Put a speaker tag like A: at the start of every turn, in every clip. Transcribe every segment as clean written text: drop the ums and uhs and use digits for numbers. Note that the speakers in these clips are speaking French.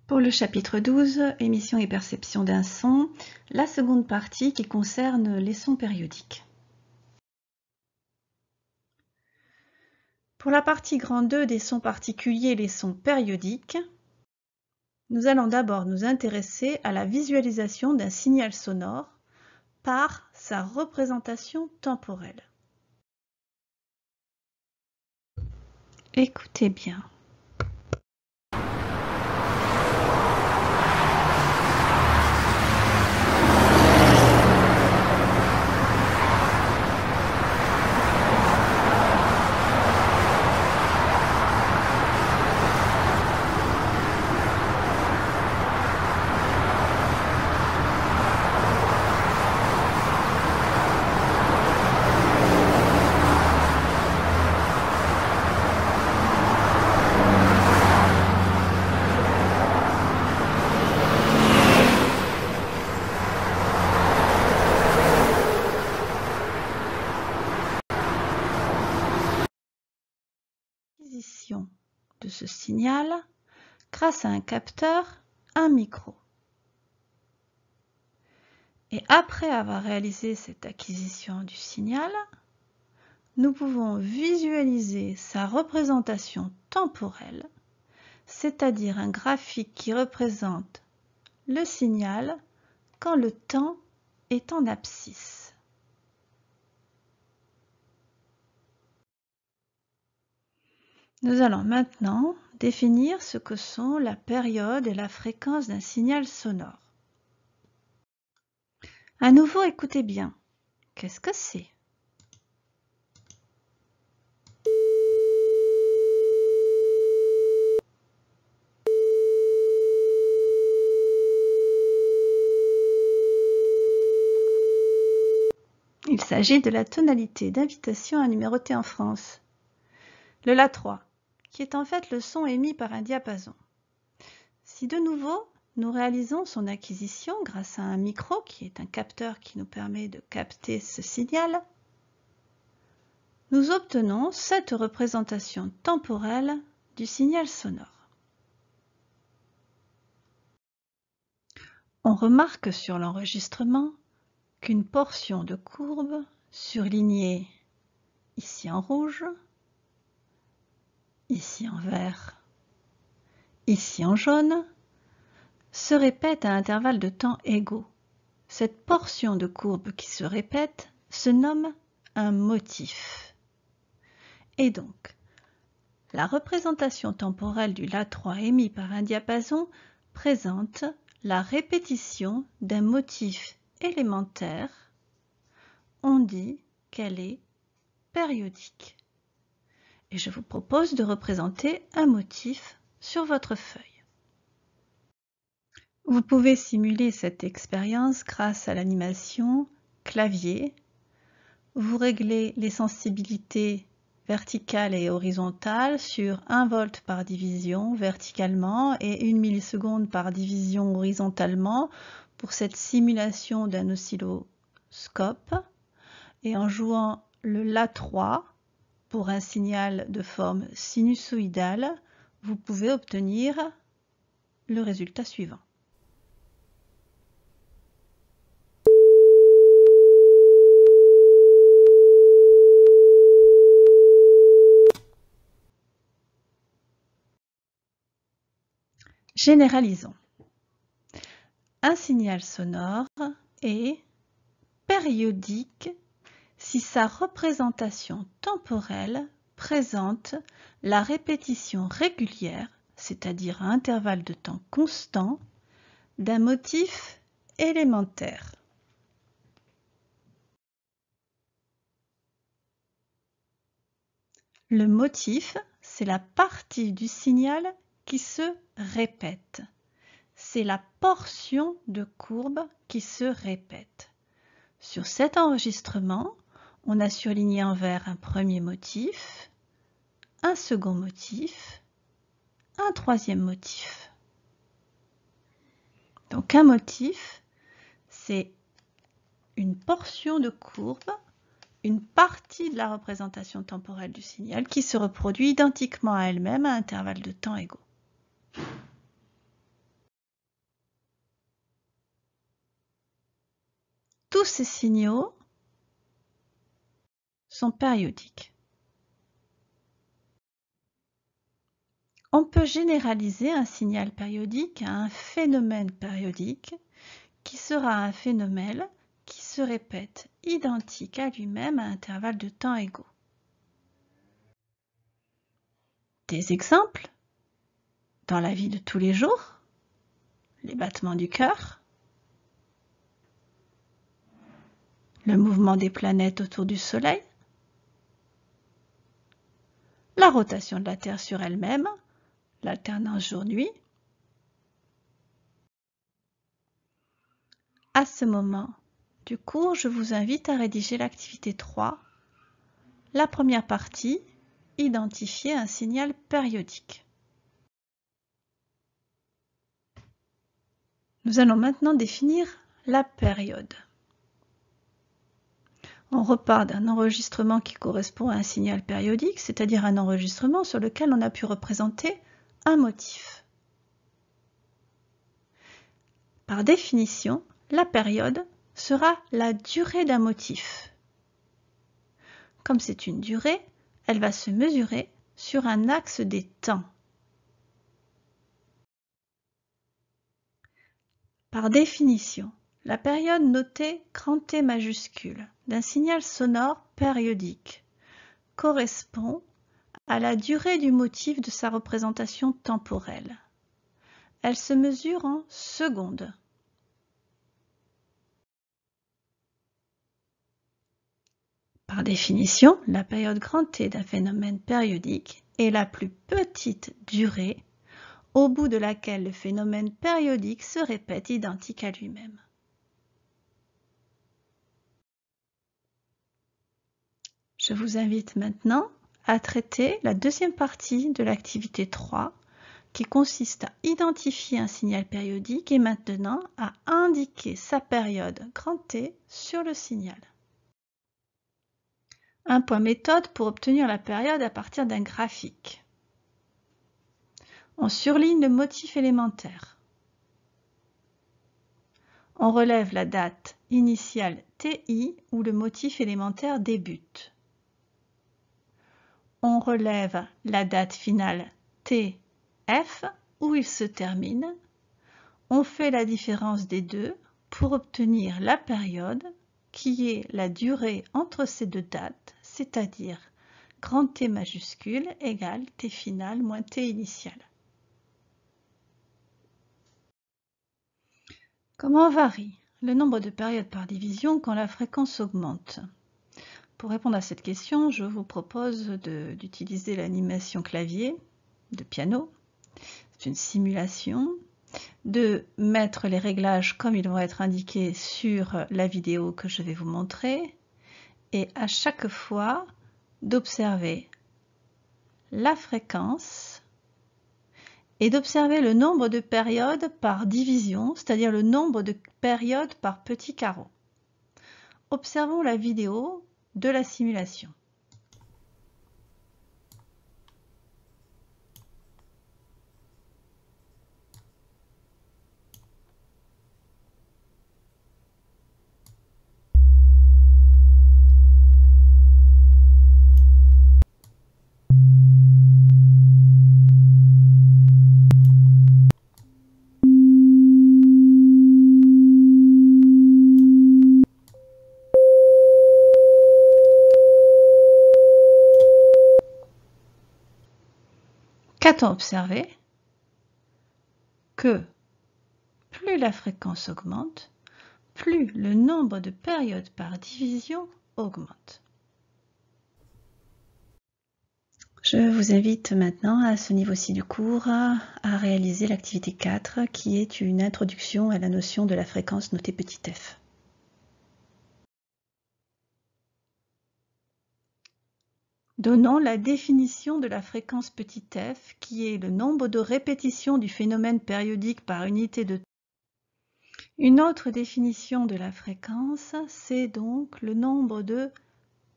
A: Pour le chapitre 12, émission et perception d'un son, la seconde partie qui concerne les sons périodiques. Pour la partie grand 2 des sons particuliers, les sons périodiques, nous allons d'abord nous intéresser à la visualisation d'un signal sonore par sa représentation temporelle. Écoutez bien. De ce signal grâce à un capteur, un micro. Et après avoir réalisé cette acquisition du signal, nous pouvons visualiser sa représentation temporelle, c'est-à-dire un graphique qui représente le signal quand le temps est en abscisse. Nous allons maintenant définir ce que sont la période et la fréquence d'un signal sonore. À nouveau, écoutez bien. Qu'est-ce que c'est ? Il s'agit de la tonalité d'invitation à numéroter en France. Le La3, qui est en fait le son émis par un diapason. Si de nouveau, nous réalisons son acquisition grâce à un micro, qui est un capteur qui nous permet de capter ce signal, nous obtenons cette représentation temporelle du signal sonore. On remarque sur l'enregistrement qu'une portion de courbe surlignée ici en rouge, ici en vert, ici en jaune, se répète à intervalles de temps égaux. Cette portion de courbe qui se répète se nomme un motif. Et donc, la représentation temporelle du La3 émis par un diapason présente la répétition d'un motif élémentaire. On dit qu'elle est périodique. Et je vous propose de représenter un motif sur votre feuille. Vous pouvez simuler cette expérience grâce à l'animation clavier. Vous réglez les sensibilités verticales et horizontales sur 1 volt par division verticalement et 1 milliseconde par division horizontalement pour cette simulation d'un oscilloscope. Et en jouant le La3 pour un signal de forme sinusoïdale, vous pouvez obtenir le résultat suivant. Généralisons. Un signal sonore est périodique si sa représentation temporelle présente la répétition régulière, c'est-à-dire à intervalles de temps constants, d'un motif élémentaire. Le motif, c'est la partie du signal qui se répète. C'est la portion de courbe qui se répète. Sur cet enregistrement, on a surligné en vert un premier motif, un second motif, un troisième motif. Donc un motif, c'est une portion de courbe, une partie de la représentation temporelle du signal qui se reproduit identiquement à elle-même à intervalles de temps égaux. tous ces signaux sont périodiques. On peut généraliser un signal périodique à un phénomène périodique qui sera un phénomène qui se répète identique à lui-même à intervalles de temps égaux. Des exemples dans la vie de tous les jours, les battements du cœur, le mouvement des planètes autour du Soleil, la rotation de la Terre sur elle-même, l'alternance jour-nuit. À ce moment du cours, je vous invite à rédiger l'activité 3, la première partie, identifier un signal périodique. Nous allons maintenant définir la période. On repart d'un enregistrement qui correspond à un signal périodique, c'est-à-dire un enregistrement sur lequel on a pu représenter un motif. Par définition, la période sera la durée d'un motif. Comme c'est une durée, elle va se mesurer sur un axe des temps. Par définition, la période notée grand T majuscule d'un signal sonore périodique correspond à la durée du motif de sa représentation temporelle. Elle se mesure en secondes. Par définition, la période grand T d'un phénomène périodique est la plus petite durée au bout de laquelle le phénomène périodique se répète identique à lui-même. Je vous invite maintenant à traiter la deuxième partie de l'activité 3 qui consiste à identifier un signal périodique et maintenant à indiquer sa période grand T sur le signal. Un point méthode pour obtenir la période à partir d'un graphique. On surligne le motif élémentaire. On relève la date initiale TI où le motif élémentaire débute. On relève la date finale TF où il se termine. On fait la différence des deux pour obtenir la période qui est la durée entre ces deux dates, c'est-à-dire grand T majuscule égale T final moins T initial. Comment varie le nombre de périodes par division quand la fréquence augmente? Pour répondre à cette question, je vous propose d'utiliser l'animation clavier de piano. C'est une simulation, de mettre les réglages comme ils vont être indiqués sur la vidéo que je vais vous montrer et à chaque fois d'observer la fréquence et d'observer le nombre de périodes par division, c'est-à-dire le nombre de périodes par petit carreau. Observons la vidéo de la simulation. Qu'a-t-on observé? Que plus la fréquence augmente, plus le nombre de périodes par division augmente. Je vous invite maintenant à ce niveau-ci du cours à réaliser l'activité 4 qui est une introduction à la notion de la fréquence notée petit f. Donnons la définition de la fréquence petit f qui est le nombre de répétitions du phénomène périodique par unité de temps. Une autre définition de la fréquence, c'est donc le nombre de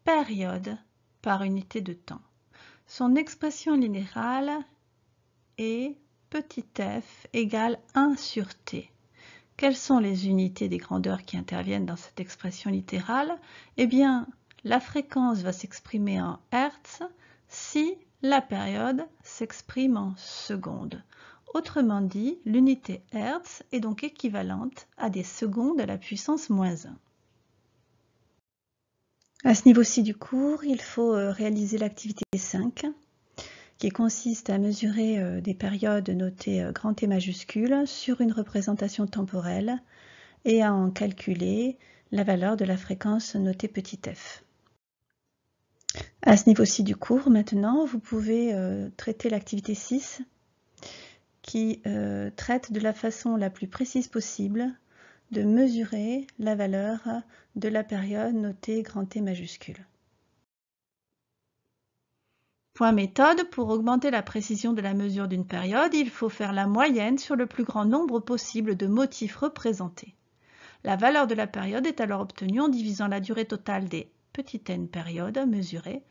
A: périodes par unité de temps. Son expression littérale est petit f égale 1 sur t, Quelles sont les unités des grandeurs qui interviennent dans cette expression littérale? Eh bien, la fréquence va s'exprimer en Hertz si la période s'exprime en secondes. Autrement dit, l'unité Hertz est donc équivalente à des secondes à la puissance moins 1. À ce niveau-ci du cours, il faut réaliser l'activité 5, qui consiste à mesurer des périodes notées grand T majuscule sur une représentation temporelle et à en calculer la valeur de la fréquence notée petit f. À ce niveau-ci du cours, maintenant, vous pouvez traiter l'activité 6, qui traite de la façon la plus précise possible de mesurer la valeur de la période notée grand T majuscule. Point méthode, pour augmenter la précision de la mesure d'une période, il faut faire la moyenne sur le plus grand nombre possible de motifs représentés. La valeur de la période est alors obtenue en divisant la durée totale des petit n périodes mesurées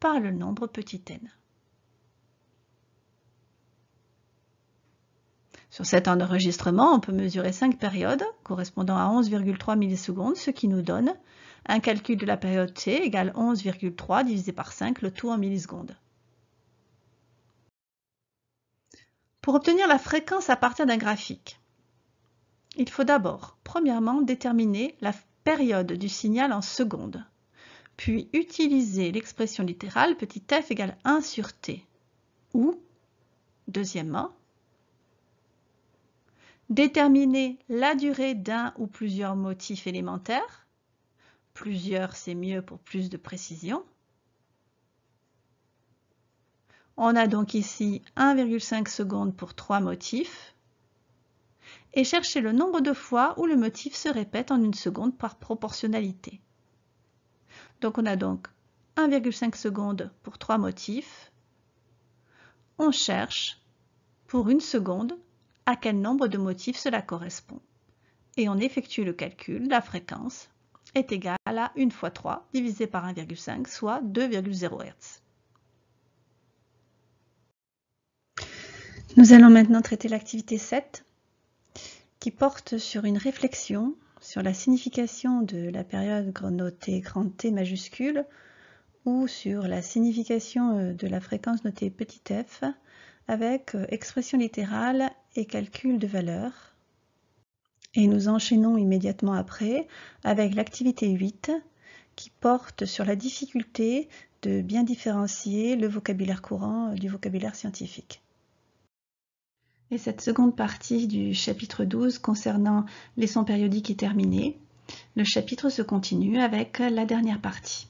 A: par le nombre petit n. Sur cet enregistrement, on peut mesurer 5 périodes correspondant à 11,3 millisecondes, ce qui nous donne un calcul de la période t égale 11,3 divisé par 5, le tout en millisecondes. Pour obtenir la fréquence à partir d'un graphique, il faut d'abord, premièrement, déterminer la période du signal en secondes, puis utiliser l'expression littérale petit f égale 1 sur t, ou, deuxièmement, déterminer la durée d'un ou plusieurs motifs élémentaires. Plusieurs, c'est mieux pour plus de précision. On a donc ici 1,5 secondes pour 3 motifs. Et chercher le nombre de fois où le motif se répète en une seconde par proportionnalité. Donc on a donc 1,5 secondes pour 3 motifs. On cherche pour une seconde à quel nombre de motifs cela correspond. Et on effectue le calcul, la fréquence est égale à 1 fois 3 divisé par 1,5, soit 2,0 Hz. Nous allons maintenant traiter l'activité 7, qui porte sur une réflexion sur la signification de la période notée grand T majuscule ou sur la signification de la fréquence notée petit f avec expression littérale et calcul de valeur. Et nous enchaînons immédiatement après avec l'activité 8 qui porte sur la difficulté de bien différencier le vocabulaire courant du vocabulaire scientifique. Et cette seconde partie du chapitre 12 concernant les sons périodiques est terminée. Le chapitre se continue avec la dernière partie.